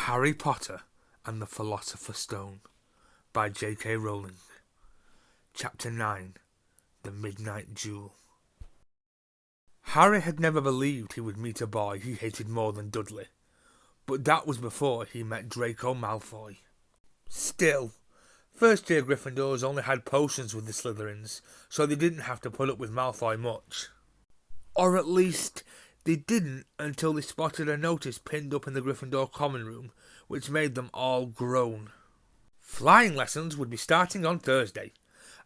Harry Potter and the Philosopher's Stone by J.K. Rowling. Chapter 9. The Midnight Duel. Harry had never believed he would meet a boy he hated more than Dudley, but that was before he met Draco Malfoy. Still, first-year Gryffindors only had potions with the Slytherins, so they didn't have to put up with Malfoy much. Or at least, they didn't until they spotted a notice pinned up in the Gryffindor common room, which made them all groan. Flying lessons would be starting on Thursday,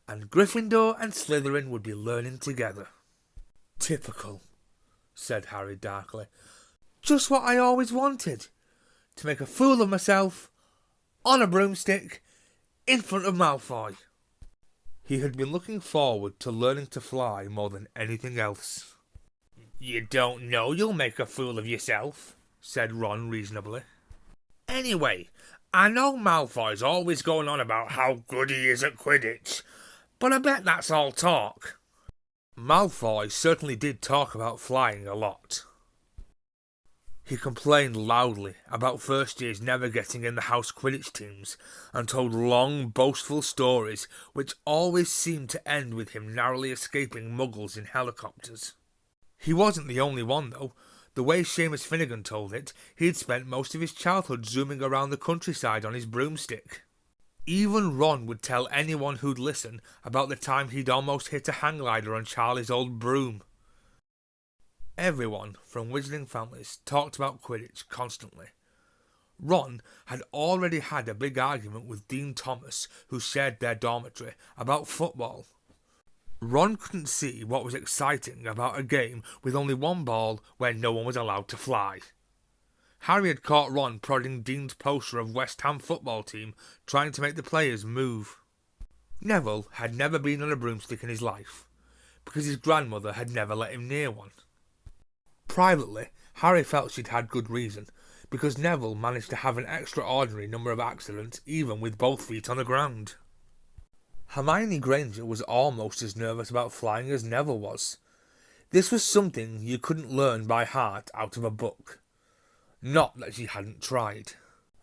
and Gryffindor and Slytherin would be learning together. Typical, said Harry darkly. Just what I always wanted. To make a fool of myself, on a broomstick, in front of Malfoy. He had been looking forward to learning to fly more than anything else. You don't know you'll make a fool of yourself, said Ron reasonably. Anyway, I know Malfoy's always going on about how good he is at Quidditch, but I bet that's all talk. Malfoy certainly did talk about flying a lot. He complained loudly about first years never getting in the house Quidditch teams and told long, boastful stories which always seemed to end with him narrowly escaping muggles in helicopters. He wasn't the only one, though. The way Seamus Finnegan told it, he'd spent most of his childhood zooming around the countryside on his broomstick. Even Ron would tell anyone who'd listen about the time he'd almost hit a hang glider on Charlie's old broom. Everyone from Wizarding families talked about Quidditch constantly. Ron had already had a big argument with Dean Thomas, who shared their dormitory, about football. Ron couldn't see what was exciting about a game with only one ball where no one was allowed to fly. Harry had caught Ron prodding Dean's poster of West Ham football team, trying to make the players move. Neville had never been on a broomstick in his life, because his grandmother had never let him near one. Privately, Harry felt she'd had good reason, because Neville managed to have an extraordinary number of accidents even with both feet on the ground. Hermione Granger was almost as nervous about flying as Neville was. This was something you couldn't learn by heart out of a book. Not that she hadn't tried.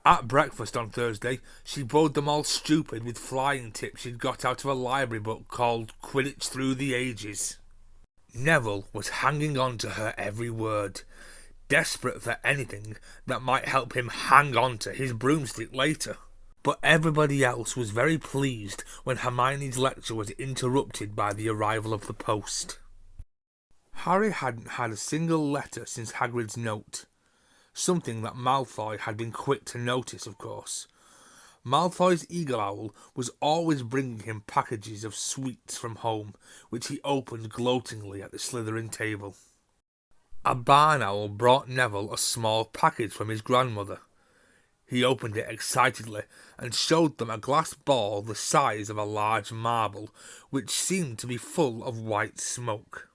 At breakfast on Thursday, she bored them all stupid with flying tips she'd got out of a library book called Quidditch Through the Ages. Neville was hanging on to her every word, desperate for anything that might help him hang on to his broomstick later. But everybody else was very pleased when Hermione's lecture was interrupted by the arrival of the post. Harry hadn't had a single letter since Hagrid's note, something that Malfoy had been quick to notice, of course. Malfoy's eagle owl was always bringing him packages of sweets from home, which he opened gloatingly at the Slytherin table. A barn owl brought Neville a small package from his grandmother. He opened it excitedly and showed them a glass ball the size of a large marble, which seemed to be full of white smoke.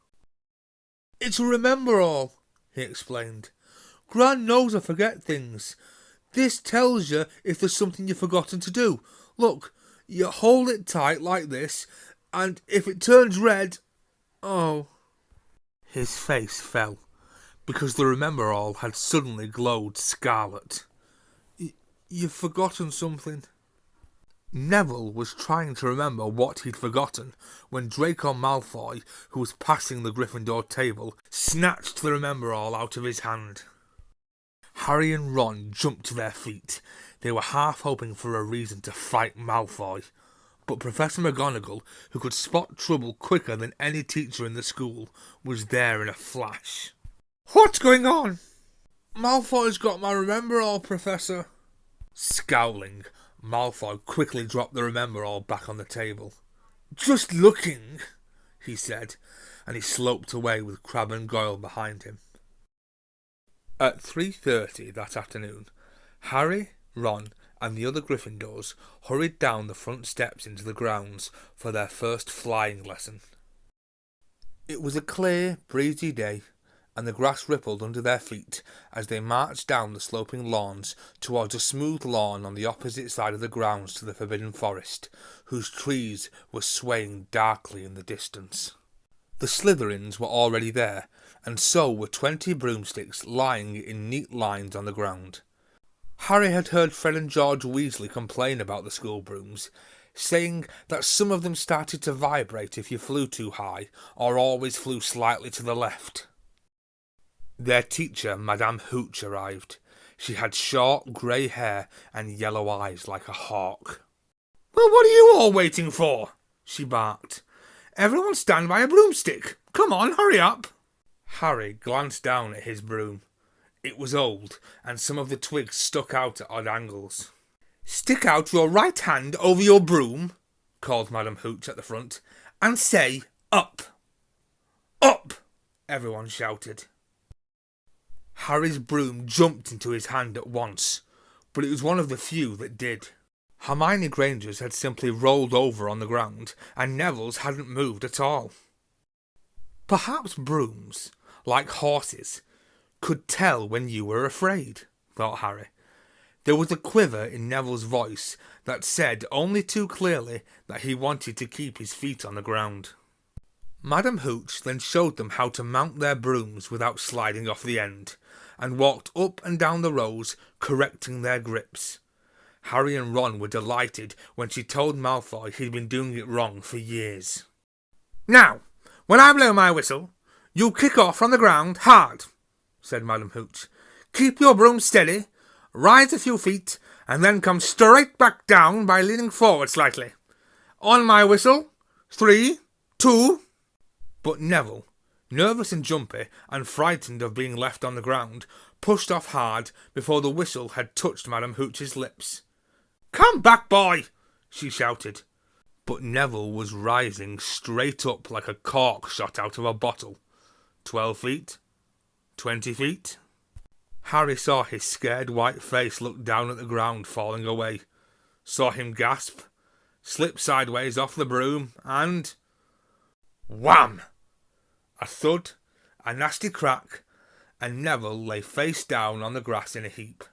"It's a remember-all," he explained. "Gran knows I forget things. This tells you if there's something you've forgotten to do. Look, you hold it tight like this, and if it turns red..." Oh. His face fell, because the remember-all had suddenly glowed scarlet. "You've forgotten something." Neville was trying to remember what he'd forgotten when Draco Malfoy, who was passing the Gryffindor table, snatched the remember-all out of his hand. Harry and Ron jumped to their feet. They were half hoping for a reason to fight Malfoy, but Professor McGonagall, who could spot trouble quicker than any teacher in the school, was there in a flash. "What's going on?" "Malfoy's got my remember-all, Professor." Scowling, Malfoy quickly dropped the remember-all back on the table. "Just looking," he said, and he sloped away with Crabbe and Goyle behind him. At 3:30 that afternoon, Harry, Ron, and the other Gryffindors hurried down the front steps into the grounds for their first flying lesson. It was a clear, breezy day, and the grass rippled under their feet as they marched down the sloping lawns towards a smooth lawn on the opposite side of the grounds to the Forbidden Forest, whose trees were swaying darkly in the distance. The Slytherins were already there, and so were 20 broomsticks lying in neat lines on the ground. Harry had heard Fred and George Weasley complain about the school brooms, saying that some of them started to vibrate if you flew too high or always flew slightly to the left. Their teacher, Madame Hooch, arrived. She had short grey hair and yellow eyes like a hawk. "Well, what are you all waiting for?" she barked. "Everyone stand by a broomstick. Come on, hurry up." Harry glanced down at his broom. It was old, and some of the twigs stuck out at odd angles. "Stick out your right hand over your broom," called Madame Hooch at the front, "and say, 'Up!'" "Up!" everyone shouted. Harry's broom jumped into his hand at once, but it was one of the few that did. Hermione Granger's had simply rolled over on the ground, and Neville's hadn't moved at all. Perhaps brooms, like horses, could tell when you were afraid, thought Harry. There was a quiver in Neville's voice that said only too clearly that he wanted to keep his feet on the ground. Madame Hooch then showed them how to mount their brooms without sliding off the end, and walked up and down the rows, correcting their grips. Harry and Ron were delighted when she told Malfoy he'd been doing it wrong for years. "Now, when I blow my whistle, you kick off from the ground hard," said Madame Hooch. "Keep your broom steady, rise a few feet, and then come straight back down by leaning forward slightly. On my whistle, 3, 2... But Neville, nervous and jumpy, and frightened of being left on the ground, pushed off hard before the whistle had touched Madame Hooch's lips. "Come back, boy!" she shouted. But Neville was rising straight up like a cork shot out of a bottle. 12 feet? 20 feet? Harry saw his scared white face look down at the ground falling away, saw him gasp, slip sideways off the broom, and... wham! A thud, a nasty crack, and Neville lay face down on the grass in a heap.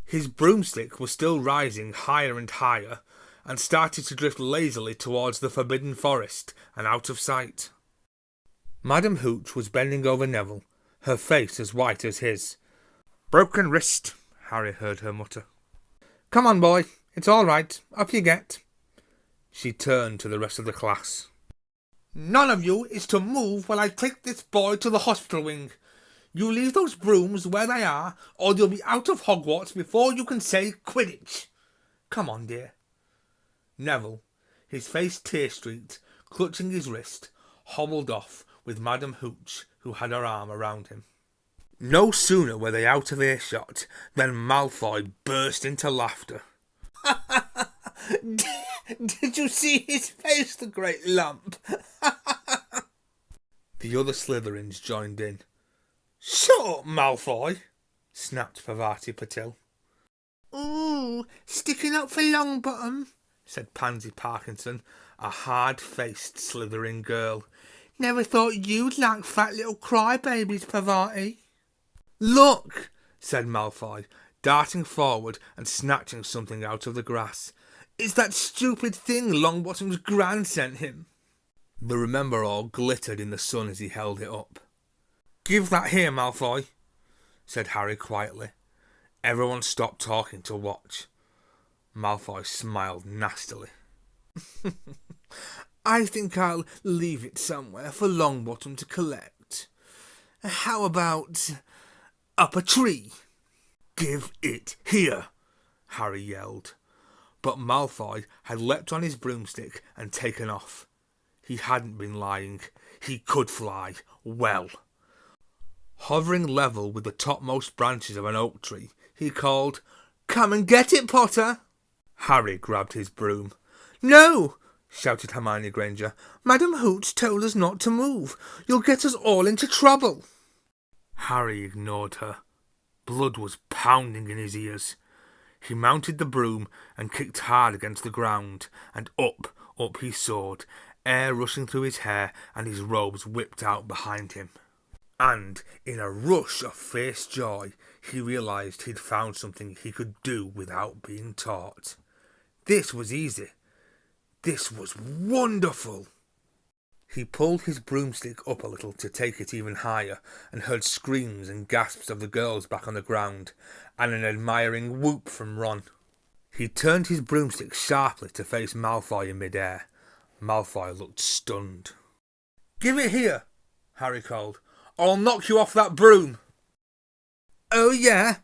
His broomstick was still rising higher and higher, and started to drift lazily towards the Forbidden Forest and out of sight. Madame Hooch was bending over Neville, her face as white as his. "Broken wrist," Harry heard her mutter. "Come on, boy, it's all right, up you get." She turned to the rest of the class. "None of you is to move while I take this boy to the hospital wing. You leave those brooms where they are, or you'll be out of Hogwarts before you can say Quidditch. Come on, dear." Neville, his face tear-streaked, clutching his wrist, hobbled off with Madame Hooch, who had her arm around him. No sooner were they out of earshot than Malfoy burst into laughter. "Did you see his face, the great lump?" The other Slytherins joined in. "Shut up, Malfoy," snapped Parvati Patil. "Ooh, sticking up for Longbottom," said Pansy Parkinson, a hard-faced Slytherin girl. "Never thought you'd like fat little crybabies, Parvati." "Look," said Malfoy, darting forward and snatching something out of the grass. "It's that stupid thing Longbottom's gran sent him." The Remember-All glittered in the sun as he held it up. "Give that here, Malfoy," said Harry quietly. Everyone stopped talking to watch. Malfoy smiled nastily. "I think I'll leave it somewhere for Longbottom to collect. How about up a tree?" "Give it here," Harry yelled. But Malfoy had leapt on his broomstick and taken off. He hadn't been lying. He could fly well. Hovering level with the topmost branches of an oak tree, he called, "Come and get it, Potter!" Harry grabbed his broom. "No!" shouted Hermione Granger. "Madame Hooch told us not to move. You'll get us all into trouble." Harry ignored her. Blood was pounding in his ears. He mounted the broom and kicked hard against the ground, and up he soared, air rushing through his hair and his robes whipped out behind him. And, in a rush of fierce joy, he realised he'd found something he could do without being taught. This was easy. This was wonderful. He pulled his broomstick up a little to take it even higher, and heard screams and gasps of the girls back on the ground, and an admiring whoop from Ron. He turned his broomstick sharply to face Malfoy in mid-air. Malfoy looked stunned. "Give it here," Harry called, "or I'll knock you off that broom." "Oh yeah,"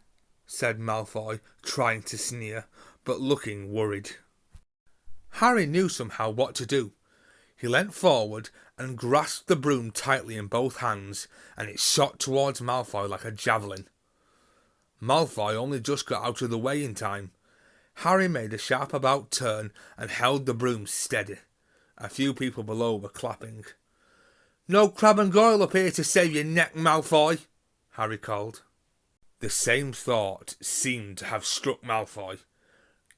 said Malfoy, trying to sneer, but looking worried. Harry knew somehow what to do. He leant forward and grasped the broom tightly in both hands, and it shot towards Malfoy like a javelin. Malfoy only just got out of the way in time. Harry made a sharp about turn and held the broom steady. A few people below were clapping. "No Crabbe and Goyle up here to save your neck, Malfoy," Harry called. The same thought seemed to have struck Malfoy.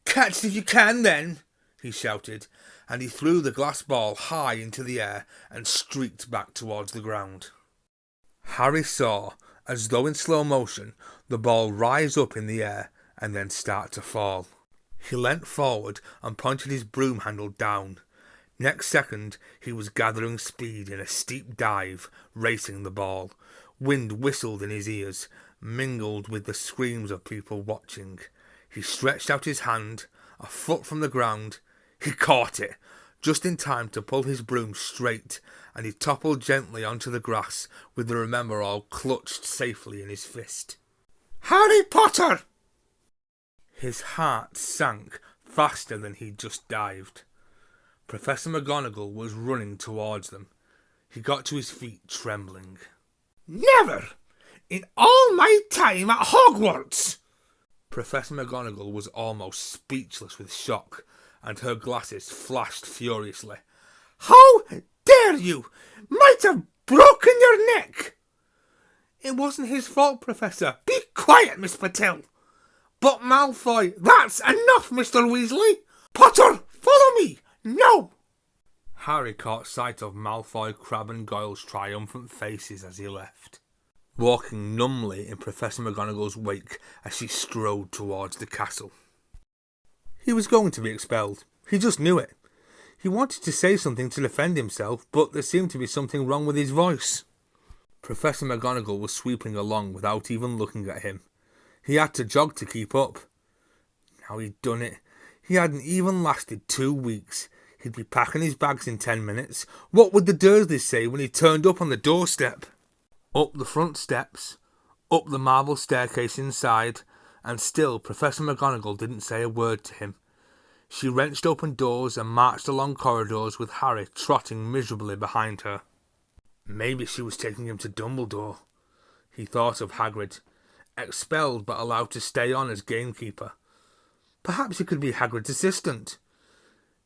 "Catch it if you can, then," he shouted, and he threw the glass ball high into the air and streaked back towards the ground. Harry saw, as though in slow motion, the ball rise up in the air and then start to fall. He leant forward and pointed his broom handle down. Next second, he was gathering speed in a steep dive, racing the ball. Wind whistled in his ears, mingled with the screams of people watching. He stretched out his hand, a foot from the ground. He caught it, just in time to pull his broom straight, and he toppled gently onto the grass with the Remember-All clutched safely in his fist. "Harry Potter!" His heart sank faster than he'd just dived. Professor McGonagall was running towards them. He got to his feet trembling. "Never! In all my time at Hogwarts!" Professor McGonagall was almost speechless with shock, and her glasses flashed furiously. "How dare you! Might have broken your neck!" "It wasn't his fault, Professor." "Be quiet, Miss Patel." "But Malfoy—" "That's enough, Mr. Weasley! Potter, follow me! No!" Harry caught sight of Malfoy, Crabbe and Goyle's triumphant faces as he left, walking numbly in Professor McGonagall's wake as she strode towards the castle. He was going to be expelled. He just knew it. He wanted to say something to defend himself, but there seemed to be something wrong with his voice. Professor McGonagall was sweeping along without even looking at him. He had to jog to keep up. Now he'd done it. He hadn't even lasted 2 weeks. He'd be packing his bags in 10 minutes. What would the Dursleys say when he turned up on the doorstep? Up the front steps, up the marble staircase inside, and still Professor McGonagall didn't say a word to him. She wrenched open doors and marched along corridors with Harry trotting miserably behind her. Maybe she was taking him to Dumbledore. He thought of Hagrid, expelled but allowed to stay on as gamekeeper. Perhaps he could be Hagrid's assistant.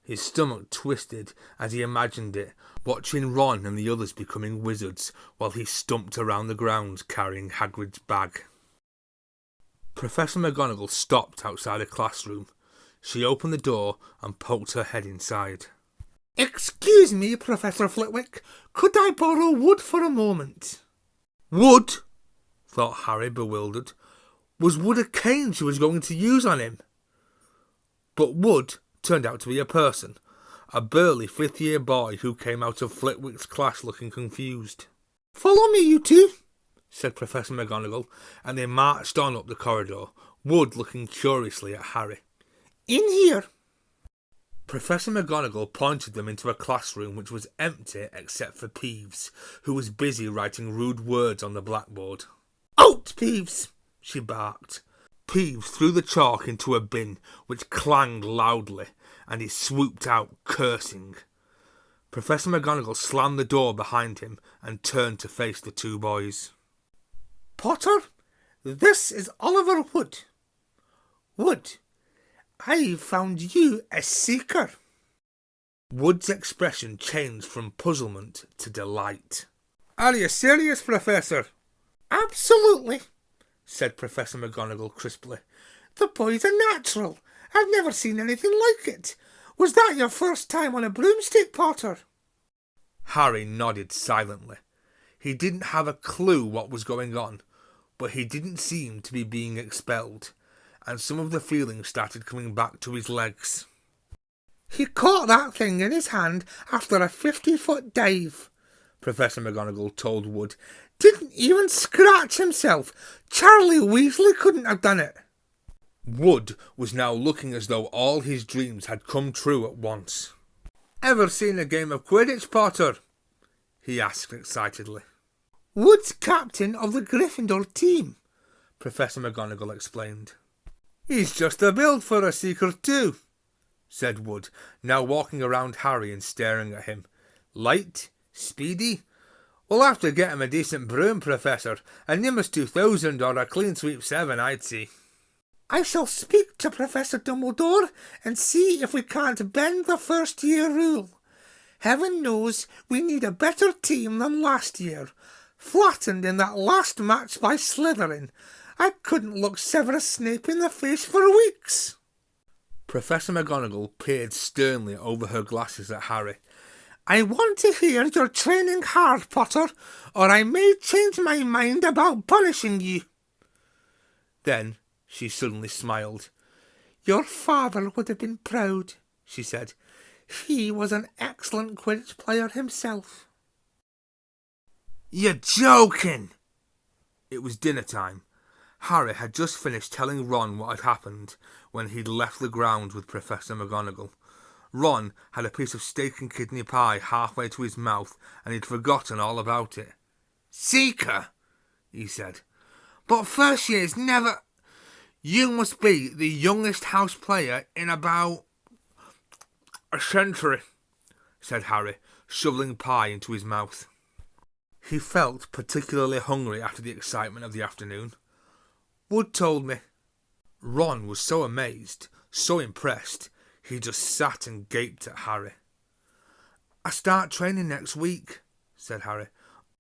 His stomach twisted as he imagined it, watching Ron and the others becoming wizards while he stumped around the grounds carrying Hagrid's bag. Professor McGonagall stopped outside a classroom. She opened the door and poked her head inside. "Excuse me, Professor Flitwick. Could I borrow wood for a moment?" Wood? Thought Harry, bewildered. Was wood a cane she was going to use on him? But Wood turned out to be a person, a burly 5th-year boy who came out of Flitwick's class looking confused. "Follow me, you two," said Professor McGonagall, and they marched on up the corridor, Wood looking curiously at Harry. "In here." Professor McGonagall pointed them into a classroom which was empty except for Peeves, who was busy writing rude words on the blackboard. "Out, Peeves!" she barked. Peeves threw the chalk into a bin, which clanged loudly, and he swooped out, cursing. Professor McGonagall slammed the door behind him and turned to face the two boys. "Potter, this is Oliver Wood. Wood, I've found you a seeker." Wood's expression changed from puzzlement to delight. "Are you serious, Professor?" "Absolutely," said Professor McGonagall crisply. "The boy's a natural. I've never seen anything like it. Was that your first time on a broomstick, Potter?" Harry nodded silently. He didn't have a clue what was going on, but he didn't seem to be being expelled, and some of the feeling started coming back to his legs. He caught that thing in his hand after a 50-foot dive, Professor McGonagall told Wood. Didn't even scratch himself. Charlie Weasley couldn't have done it. Wood was now looking as though all his dreams had come true at once. Ever seen a game of Quidditch, Potter? He asked excitedly. Wood's captain of the Gryffindor team, Professor McGonagall explained. He's just a build for a secret too, said Wood, now walking around Harry and staring at him. Light? Speedy? We'll have to get him a decent broom, Professor. A Nimbus 2000 or a Clean Sweep 7, I'd say. I shall speak to Professor Dumbledore and see if we can't bend the first-year rule. Heaven knows we need a better team than last year. Flattened in that last match by Slytherin. I couldn't look Severus Snape in the face for weeks. Professor McGonagall peered sternly over her glasses at Harry. I want to hear you're training hard, Potter, or I may change my mind about punishing you. Then she suddenly smiled. Your father would have been proud, she said. He was an excellent Quidditch player himself. You're joking! It was dinner time. Harry had just finished telling Ron what had happened when he'd left the ground with Professor McGonagall. Ron had a piece of steak and kidney pie halfway to his mouth, and he'd forgotten all about it. Seeker, he said. But first year's never... You must be the youngest house player in about a century, said Harry, shoveling pie into his mouth. He felt particularly hungry after the excitement of the afternoon. Wood told me. Ron was so amazed, so impressed, he just sat and gaped at Harry. I start training next week, said Harry.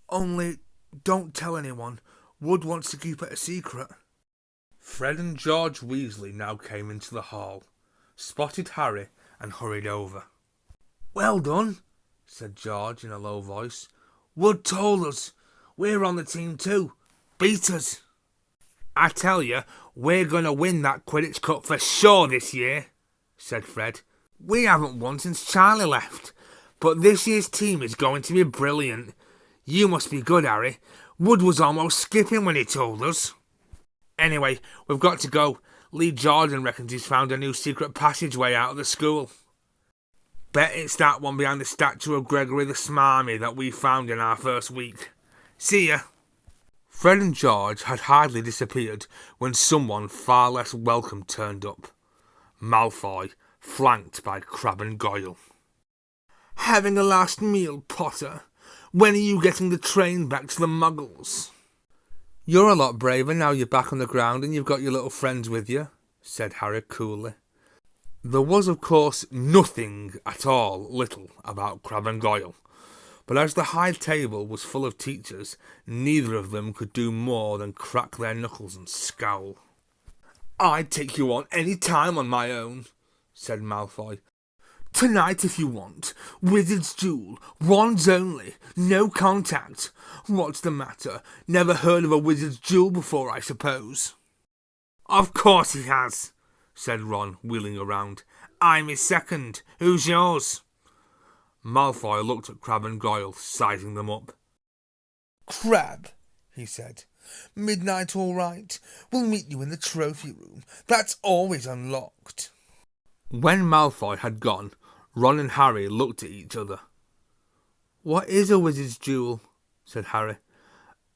Only don't tell anyone. Wood wants to keep it a secret. Fred and George Weasley now came into the hall, spotted Harry and hurried over. Well done, said George in a low voice. Wood told us. We're on the team too. Beat us. I tell you, we're going to win that Quidditch Cup for sure this year, said Fred. We haven't won since Charlie left, but this year's team is going to be brilliant. You must be good, Harry. Wood was almost skipping when he told us. Anyway, we've got to go. Lee Jordan reckons he's found a new secret passageway out of the school. Bet it's that one behind the statue of Gregory the Smarmy that we found in our first week. See ya. Fred and George had hardly disappeared when someone far less welcome turned up. Malfoy, flanked by Crabbe and Goyle. Having a last meal, Potter? When are you getting the train back to the Muggles? You're a lot braver now you're back on the ground and you've got your little friends with you, said Harry coolly. There was, of course, nothing at all little about Crabbe and Goyle, but as the high table was full of teachers, neither of them could do more than crack their knuckles and scowl. I'd take you on any time on my own, said Malfoy. Tonight if you want. Wizard's Duel. Wands only. No contact. What's the matter? Never heard of a Wizard's Duel before, I suppose? Of course he has, said Ron, wheeling around. I'm his second. Who's yours? Malfoy looked at Crabbe and Goyle, sizing them up. Crabbe, he said. Midnight all right. We'll meet you in the trophy room. That's always unlocked. When Malfoy had gone, Ron and Harry looked at each other. What is a Wizard's Duel? Said Harry.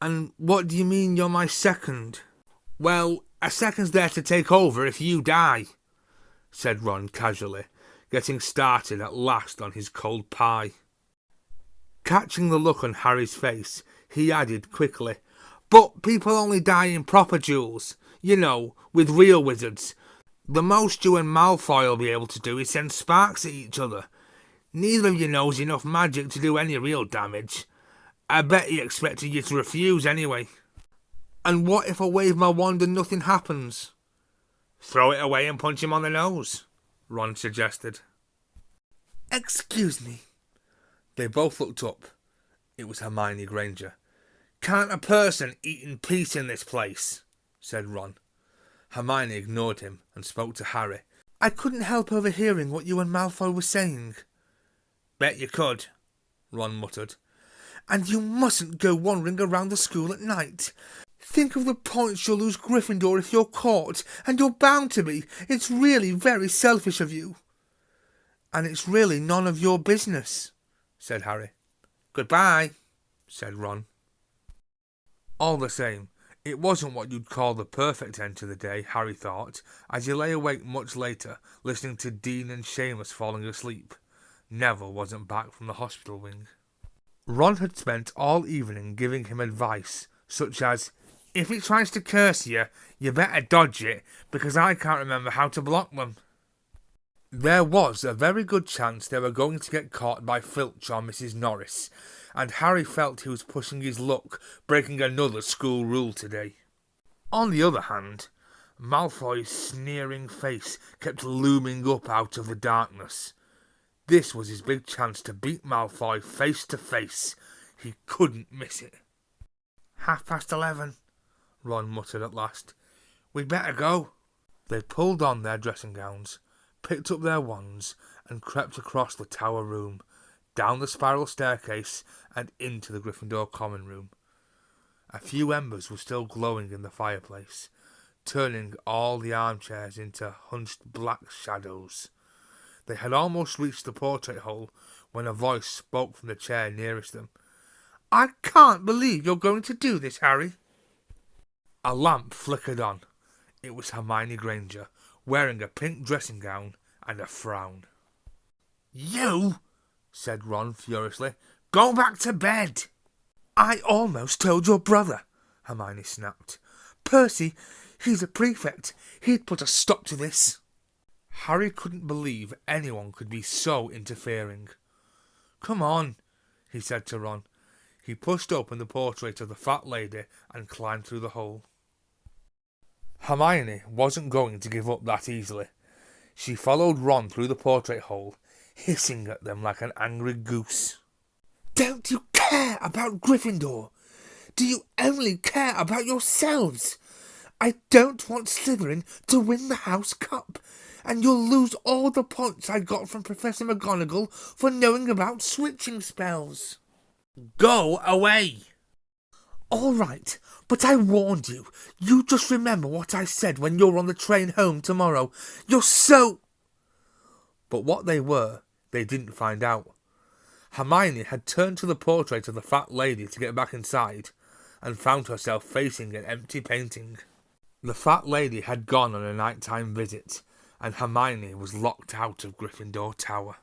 And what do you mean you're my second? Well, a second's there to take over if you die, said Ron casually, getting started at last on his cold pie. Catching the look on Harry's face, he added quickly, But people only die in proper duels, you know, with real wizards. The most you and Malfoy will be able to do is send sparks at each other. Neither of you knows enough magic to do any real damage. I bet he expected you to refuse anyway. And what if I wave my wand and nothing happens? Throw it away and punch him on the nose, Ron suggested. Excuse me. They both looked up. It was Hermione Granger. Can't a person eat in peace in this place? Said Ron. Hermione ignored him and spoke to Harry. I couldn't help overhearing what you and Malfoy were saying. Bet you could, Ron muttered. And you mustn't go wandering around the school at night. Think of the points you'll lose Gryffindor if you're caught, and you're bound to be. It's really very selfish of you. And it's really none of your business, said Harry. Goodbye, said Ron. All the same, it wasn't what you'd call the perfect end to the day, Harry thought, as he lay awake much later, listening to Dean and Seamus falling asleep. Neville wasn't back from the hospital wing. Ron had spent all evening giving him advice, such as, if he tries to curse you, you better dodge it, because I can't remember how to block them. There was a very good chance they were going to get caught by Filch or Mrs. Norris, and Harry felt he was pushing his luck, breaking another school rule today. On the other hand, Malfoy's sneering face kept looming up out of the darkness. This was his big chance to beat Malfoy face to face. He couldn't miss it. 11:30, Ron muttered at last. We'd better go. They pulled on their dressing gowns, picked up their wands, and crept across the tower room, down the spiral staircase, and into the Gryffindor common room. A few embers were still glowing in the fireplace, turning all the armchairs into hunched black shadows. They had almost reached the portrait hole when a voice spoke from the chair nearest them. I can't believe you're going to do this, Harry. A lamp flickered on. It was Hermione Granger, wearing a pink dressing gown and a frown. You, said Ron furiously, go back to bed. I almost told your brother, Hermione snapped. Percy, he's a prefect. He'd put a stop to this. Harry couldn't believe anyone could be so interfering. Come on, he said to Ron. He pushed open the portrait of the fat lady and climbed through the hole. Hermione wasn't going to give up that easily. She followed Ron through the portrait hole, hissing at them like an angry goose. Don't you care about Gryffindor? Do you only care about yourselves? I don't want Slytherin to win the House Cup, and you'll lose all the points I got from Professor McGonagall for knowing about switching spells. Go away! All right, but I warned you. You just remember what I said when you're on the train home tomorrow. You're so... But what they were, they didn't find out. Hermione had turned to the portrait of the fat lady to get back inside, and found herself facing an empty painting. The fat lady had gone on a nighttime visit, and Hermione was locked out of Gryffindor Tower.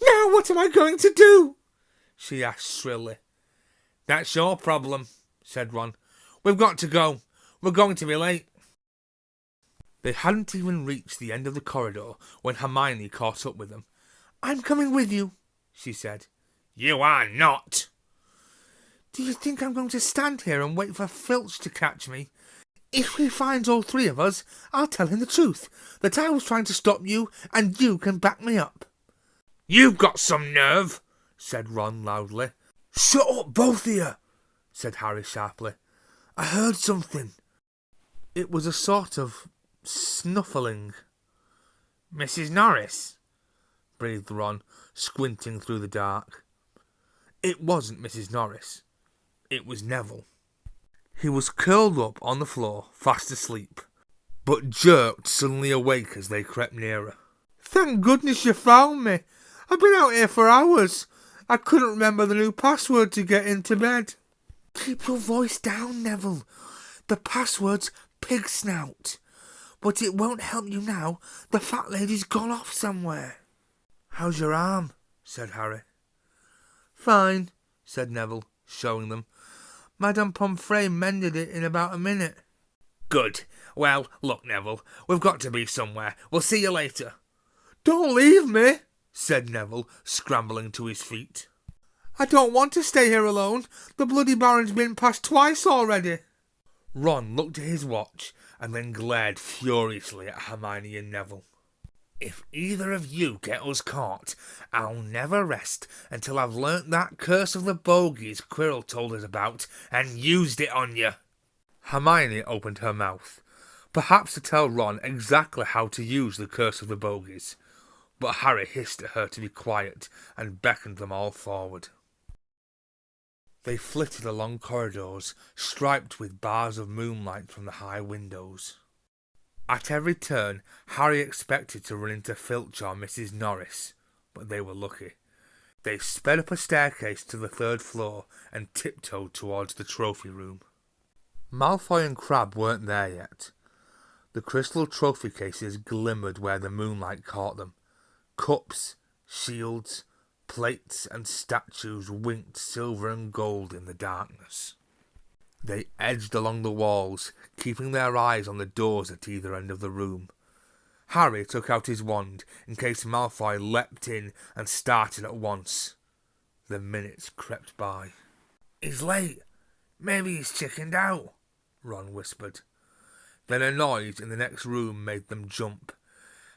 Now what am I going to do? She asked shrilly. That's your problem, said Ron. We've got to go. We're going to be late. They hadn't even reached the end of the corridor when Hermione caught up with them. I'm coming with you, she said. You are not. Do you think I'm going to stand here and wait for Filch to catch me? If he finds all three of us, I'll tell him the truth, that I was trying to stop you, and you can back me up. You've got some nerve, said Ron loudly. Shut up, both of you, said Harry sharply. I heard something. It was a sort of snuffling. Mrs. Norris, breathed Ron, squinting through the dark. It wasn't Mrs. Norris. It was Neville. He was curled up on the floor, fast asleep, but jerked suddenly awake as they crept nearer. Thank goodness you found me. I've been out here for hours. I couldn't remember the new password to get into bed. Keep your voice down, Neville. The password's pig snout. But it won't help you now. The fat lady's gone off somewhere. How's your arm? Said Harry. Fine, said Neville, showing them. Madame Pomfrey mended it in about a minute. Good. Well, look, Neville, we've got to be somewhere. We'll see you later. Don't leave me, said Neville, scrambling to his feet. I don't want to stay here alone. The bloody Baron's been past twice already. Ron looked at his watch and then glared furiously at Hermione and Neville. If either of you get us caught, I'll never rest until I've learnt that curse of the bogies Quirrell told us about and used it on you. Hermione opened her mouth, perhaps to tell Ron exactly how to use the Curse of the Bogies, but Harry hissed at her to be quiet and beckoned them all forward. They flitted along corridors striped with bars of moonlight from the high windows. At every turn, Harry expected to run into Filch or Mrs. Norris, but they were lucky. They sped up a staircase to the third floor and tiptoed towards the trophy room. Malfoy and Crabbe weren't there yet. The crystal trophy cases glimmered where the moonlight caught them. Cups, shields, plates and statues winked silver and gold in the darkness. They edged along the walls, keeping their eyes on the doors at either end of the room. Harry took out his wand in case Malfoy leapt in and started at once. The minutes crept by. "He's late. Maybe he's chickened out," Ron whispered. Then a noise in the next room made them jump.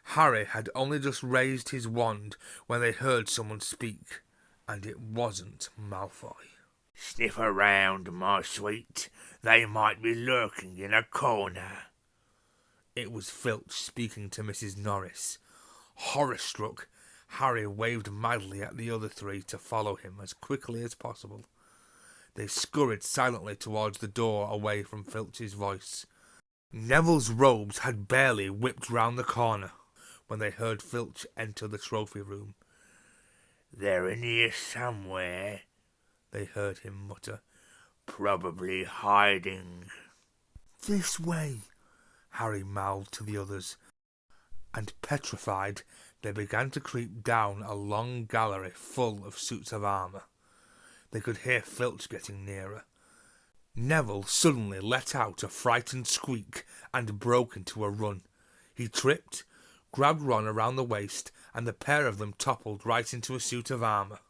Harry had only just raised his wand when they heard someone speak, and it wasn't Malfoy. "Sniff around, my sweet. They might be lurking in a corner." It was Filch speaking to Mrs. Norris. Horror-struck, Harry waved madly at the other three to follow him as quickly as possible. They scurried silently towards the door away from Filch's voice. Neville's robes had barely whipped round the corner when they heard Filch enter the trophy room. "They're in here somewhere," they heard him mutter. "Probably hiding." "This way," Harry mouthed to the others, and petrified, they began to creep down a long gallery full of suits of armour. They could hear Filch getting nearer. Neville suddenly let out a frightened squeak and broke into a run. He tripped, grabbed Ron around the waist, and the pair of them toppled right into a suit of armour.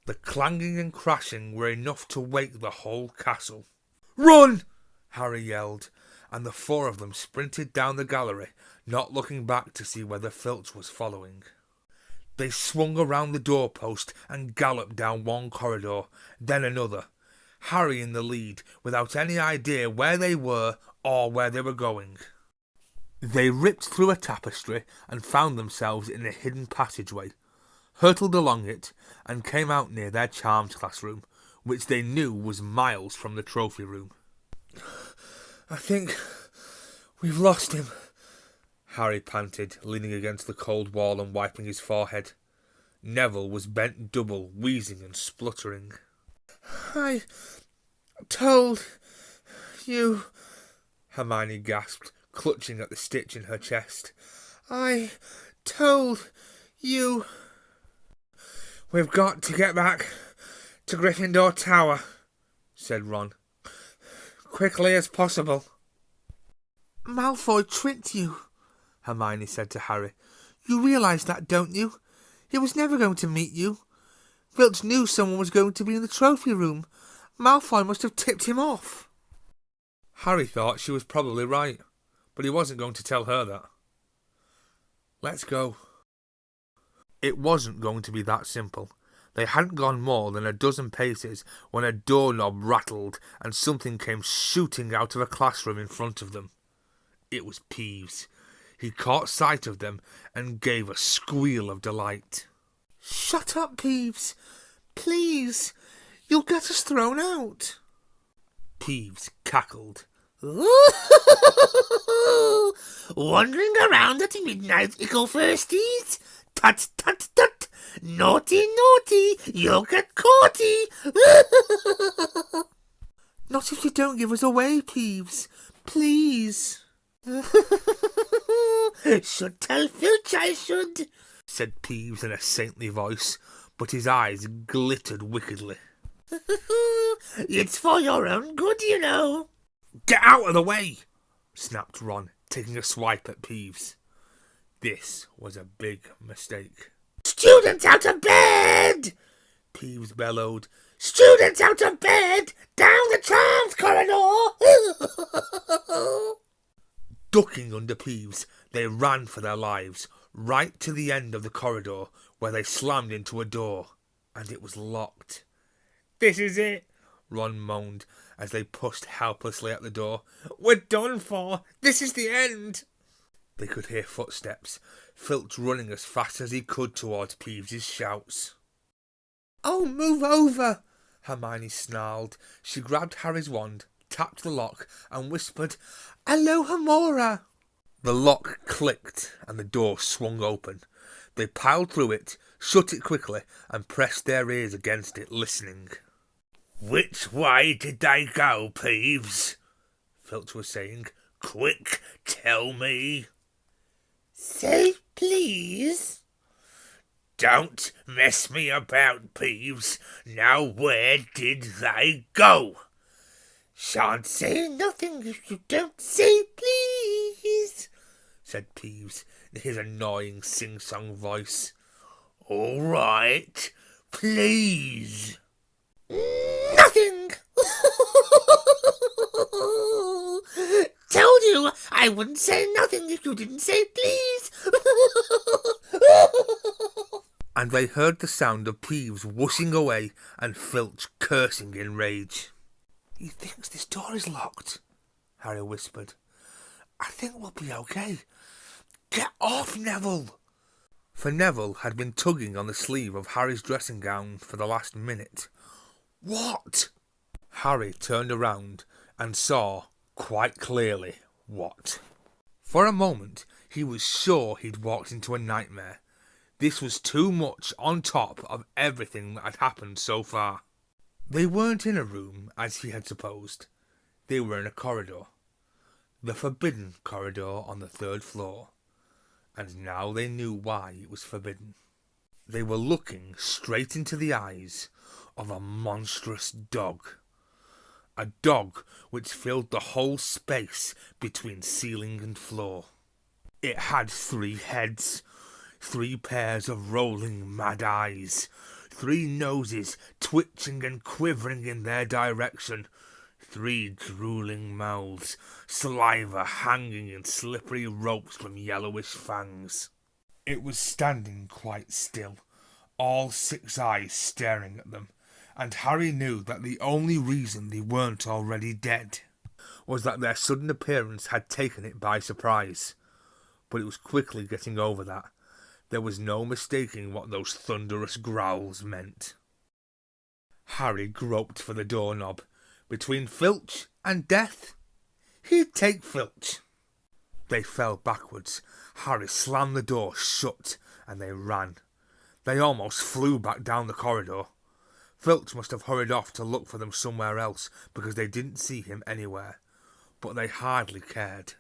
The clanging and crashing were enough to wake the whole castle. "Run!" Harry yelled, and the four of them sprinted down the gallery, not looking back to see whether Filch was following. They swung around the doorpost and galloped down one corridor, then another, Harry in the lead, without any idea where they were or where they were going. They ripped through a tapestry and found themselves in a hidden passageway, hurtled along it, and came out near their charms classroom, which they knew was miles from the trophy room. "I think we've lost him," Harry panted, leaning against the cold wall and wiping his forehead. Neville was bent double, wheezing and spluttering. "I told you," Hermione gasped, clutching at the stitch in her chest. "I told you." "We've got to get back to Gryffindor Tower," said Ron. "Quickly as possible." "Malfoy tricked you," Hermione said to Harry. "You realise that, don't you? He was never going to meet you. Filch knew someone was going to be in the trophy room. Malfoy must have tipped him off." Harry thought she was probably right, but he wasn't going to tell her that. "Let's go." It wasn't going to be that simple. They hadn't gone more than a dozen paces when a doorknob rattled and something came shooting out of a classroom in front of them. It was Peeves. He caught sight of them and gave a squeal of delight. "Shut up, Peeves! Please! You'll get us thrown out!" Peeves cackled. "Wandering around at midnight, ickle firsties? Tut, tut, tut! Naughty, naughty! You'll get caughty!" "Not if you don't give us away, Peeves. Please." "Should tell Filch I should," said Peeves in a saintly voice, but his eyes glittered wickedly. "It's for your own good, you know." "Get out of the way!" snapped Ron, taking a swipe at Peeves. This was a big mistake. "Students out of bed!" Peeves bellowed. "Students out of bed! Down the charms corridor!" Ducking under Peeves, they ran for their lives, right to the end of the corridor, where they slammed into a door, and it was locked. "This is it," Ron moaned, as they pushed helplessly at the door. "We're done for! This is the end!" They could hear footsteps, Filch running as fast as he could towards Peeves' shouts. "Oh, move over!" Hermione snarled. She grabbed Harry's wand, tapped the lock, and whispered, "Alohomora!" The lock clicked and the door swung open. They piled through it, shut it quickly, and pressed their ears against it, listening. "Which way did they go, Peeves?" Filch was saying. "Quick, tell me." "Say please." "Don't mess me about, Peeves. Now where did they go?" "Shan't say nothing if you don't say please," said Peeves in his annoying sing-song voice. "All right, please." "Nothing." "Told you I wouldn't say nothing if you didn't say please." And they heard the sound of Peeves whooshing away and Filch cursing in rage. "He thinks this door is locked," Harry whispered. "I think we'll be okay. Get off, Neville!" For Neville had been tugging on the sleeve of Harry's dressing gown for the last minute. "What?" Harry turned around and saw, quite clearly, what. For a moment, he was sure he'd walked into a nightmare. This was too much on top of everything that had happened so far. They weren't in a room, as he had supposed. They were in a corridor. The forbidden corridor on the 3rd floor. And now they knew why it was forbidden. They were looking straight into the eyes of a monstrous dog. A dog which filled the whole space between ceiling and floor. It had 3 heads, 3 pairs of rolling mad eyes, 3 noses twitching and quivering in their direction, 3 drooling mouths, saliva hanging in slippery ropes from yellowish fangs. It was standing quite still, all 6 eyes staring at them, and Harry knew that the only reason they weren't already dead was that their sudden appearance had taken it by surprise. But it was quickly getting over that. There was no mistaking what those thunderous growls meant. Harry groped for the doorknob. Between Filch and death, he'd take Filch. They fell backwards. Harry slammed the door shut and they ran. They almost flew back down the corridor. Filch must have hurried off to look for them somewhere else because they didn't see him anywhere. But they hardly cared.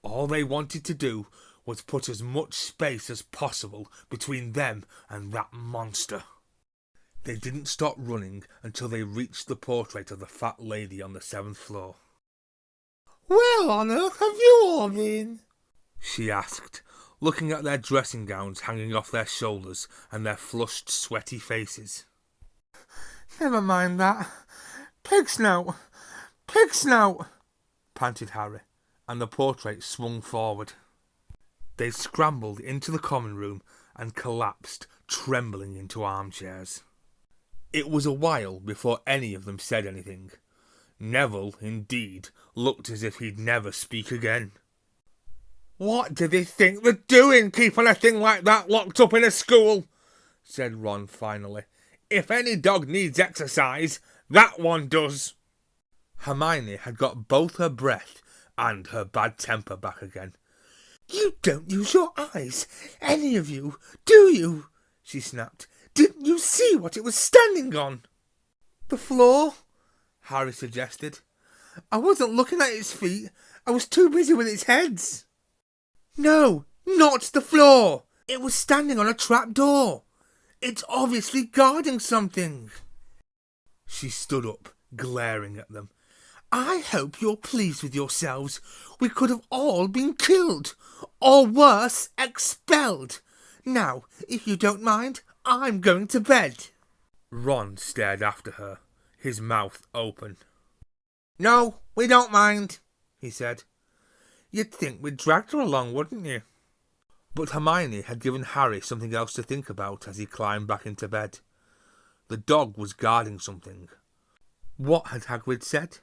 All they wanted to do was put as much space as possible between them and that monster. They didn't stop running until they reached the portrait of the fat lady on the 7th floor. "Where on earth have you all been?" she asked, looking at their dressing gowns hanging off their shoulders and their flushed, sweaty faces. "Never mind that. Pig snout! Pig snout!" panted Harry, and the portrait swung forward. They scrambled into the common room and collapsed, trembling into armchairs. It was a while before any of them said anything. Neville, indeed, looked as if he'd never speak again. "What do they think they're doing, keeping a thing like that locked up in a school?" said Ron finally. "If any dog needs exercise, that one does." Hermione had got both her breath and her bad temper back again. "You don't use your eyes, any of you, do you?" she snapped. "Didn't you see what it was standing on?" "The floor," Harry suggested. "I wasn't looking at its feet. I was too busy with its heads." "No, not the floor. It was standing on a trap door. It's obviously guarding something." She stood up, glaring at them. "I hope you're pleased with yourselves. We could have all been killed, or worse, expelled. Now, if you don't mind, I'm going to bed." Ron stared after her, his mouth open. "No, we don't mind," he said. "You'd think we'd dragged her along, wouldn't you?" But Hermione had given Harry something else to think about as he climbed back into bed. The dog was guarding something. What had Hagrid said?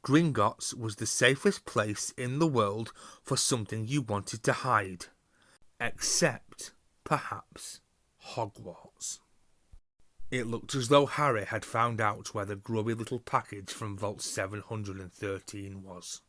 Gringotts was the safest place in the world for something you wanted to hide. Except, perhaps, Hogwarts. It looked as though Harry had found out where the grubby little package from Vault 713 was.